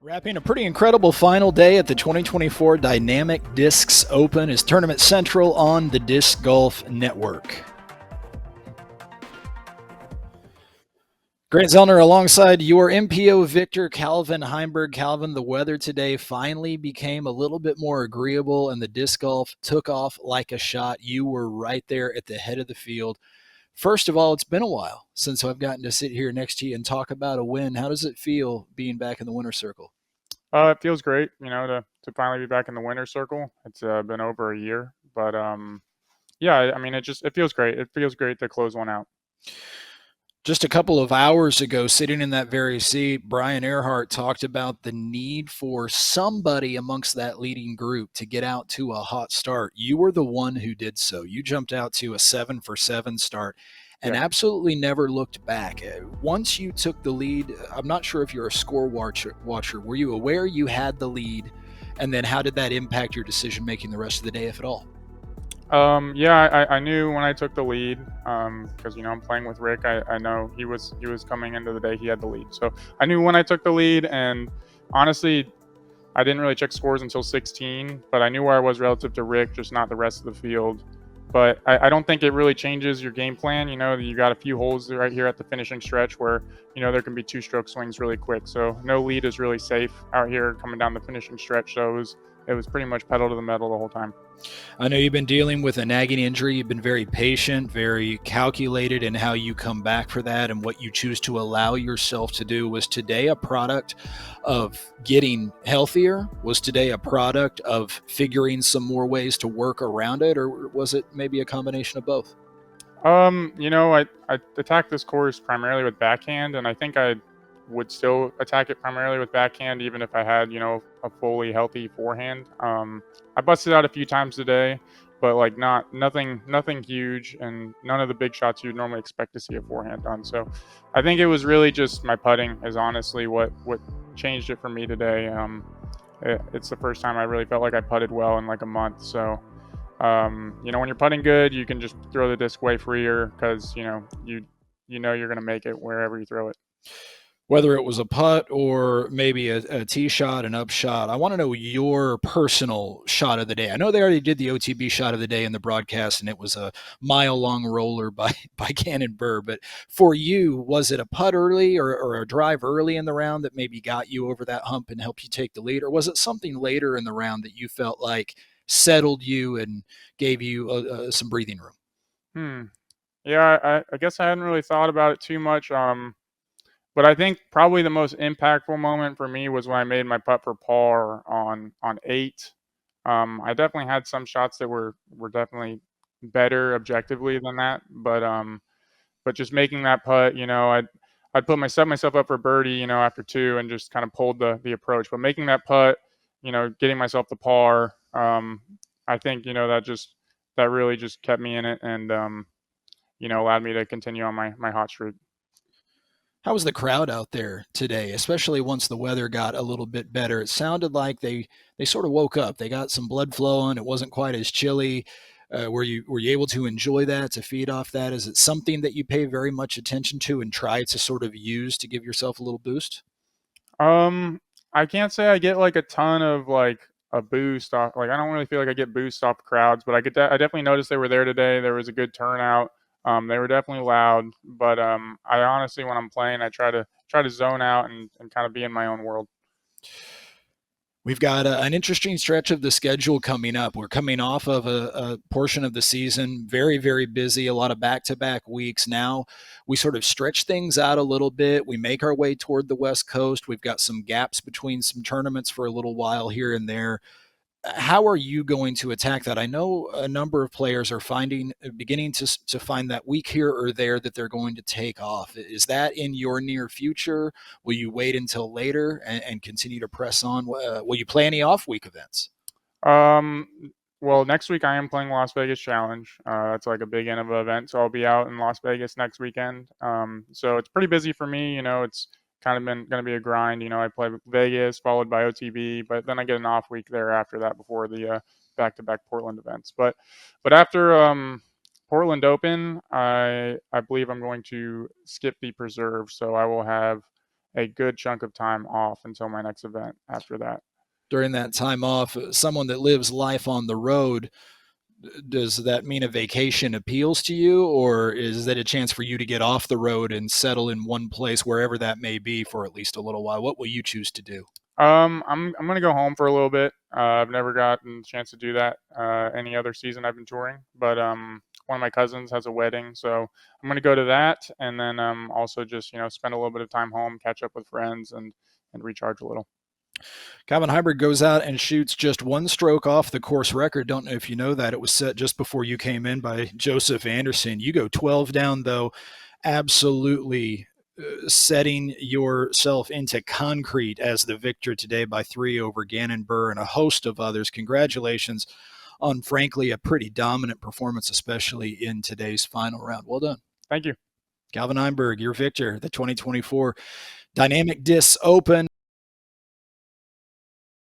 Wrapping a pretty incredible final day at the 2024 Dynamic Discs Open is Tournament Central on the Disc Golf Network. Grant Zellner alongside your MPO Victor Calvin Heimburg. Calvin, the weather today finally became a little bit more agreeable and the disc golf took off like a shot. You were right there at the head of the field. First of all, it's been a while since I've gotten to sit here next to you and talk about a win. How does it feel being back in the winner's circle? It feels great, to finally be back in the winner's circle. It's been over a year, but yeah, I mean, it feels great. It feels great to close one out. Just a couple of hours ago, sitting in that very seat, Brian Earhart talked about the need for somebody amongst that leading group to get out to a hot start. You were the one who did so. You jumped out to a 7-for-7 start and Yeah. absolutely never looked back. Once you took the lead, I'm not sure if you're a score watcher. Were you aware you had the lead? And then how did that impact your decision making the rest of the day, if at all? Yeah, I knew when I took the lead, because I'm playing with Rick. I know he was coming into the day, he had the lead, so I knew when I took the lead. And honestly, I didn't really check scores until 16, but I knew where I was relative to Rick, just not the rest of the field. But I don't think it really changes your game plan. You got a few holes right here at the finishing stretch where there can be two-stroke swings really quick. So no lead is really safe out here coming down the finishing stretch. So it was pretty much pedal to the metal the whole time. I know you've been dealing with a nagging injury. You've been very patient, very calculated in how you come back for that and what you choose to allow yourself to do. Was today a product of getting healthier? Was today a product of figuring some more ways to work around it? Or was it maybe a combination of both? I attack this course primarily with backhand, and I think I would still attack it primarily with backhand, even if I had, a fully healthy forehand. I busted out a few times today, but like nothing huge, and none of the big shots you'd normally expect to see a forehand on. So, I think it was really just my putting is honestly what changed it for me today. It's the first time I really felt like I putted well in like a month. So when you're putting good, you can just throw the disc way freer because you know you're going to make it wherever you throw it. Whether it was a putt or maybe a tee shot, an up shot, I want to know your personal shot of the day. I know they already did the OTB shot of the day in the broadcast, and it was a mile-long roller by by Cannon Burr. But for you, was it a putt early or a drive early in the round that maybe got you over that hump and helped you take the lead, or was it something later in the round that you felt like settled you and gave you some breathing room? Hmm. Yeah, I guess I hadn't really thought about it too much. But I think probably the most impactful moment for me was when I made my putt for par on 8. I definitely had some shots that were definitely better objectively than that, but just making that putt, I'd set myself up for birdie, after 2 and just kind of pulled the approach. But making that putt, getting myself the par, I think that really just kept me in it and allowed me to continue on my hot streak. How was the crowd out there today, especially once the weather got a little bit better? It sounded like they sort of woke up. They got some blood flowing. It wasn't quite as chilly. Were you able to enjoy that, to feed off that? Is it something that you pay very much attention to and try to sort of use to give yourself a little boost? Um, I can't say I get like a ton of like a boost off. Like I don't really feel like I get boosts off crowds, but I definitely noticed they were there today. There was a good turnout. They were definitely loud, but I honestly, when I'm playing, I try to zone out and kind of be in my own world. We've got an interesting stretch of the schedule coming up. We're coming off of a portion of the season, very, very busy, a lot of back to back weeks. Now we sort of stretch things out a little bit. We make our way toward the West Coast. We've got some gaps between some tournaments for a little while here and there. How are you going to attack that? I know a number of players are beginning to find that week here or there that they're going to take off. Is that in your near future? Will you wait until later and continue to press on? Will you play any off week events? Um, well, next week I am playing Las Vegas Challenge. That's like a big end of an event, so I'll be out in Las Vegas next weekend. So it's pretty busy for me. It's kind of been going to be a grind. I play Vegas followed by OTB, but then I get an off week there after that before the back-to-back Portland events. But after Portland Open, I believe I'm going to skip the Preserve, so I will have a good chunk of time off until my next event after that. During that time off, someone that lives life on the road, does that mean a vacation appeals to you, or is that a chance for you to get off the road and settle in one place, wherever that may be, for at least a little while? What will you choose to do? I'm gonna go home for a little bit. I've never gotten a chance to do that any other season I've been touring, but one of my cousins has a wedding, so I'm gonna go to that, and then also just spend a little bit of time home, catch up with friends, and recharge a little. Calvin Heimburg goes out and shoots just one stroke off the course record. Don't know if you know that. It was set just before you came in by Joseph Anderson. You go 12 down, though, absolutely setting yourself into concrete as the victor today by 3 over Gannon Burr and a host of others. Congratulations on, frankly, a pretty dominant performance, especially in today's final round. Well done. Thank you. Calvin Heimburg, your victor, the 2024 Dynamic Discs Open.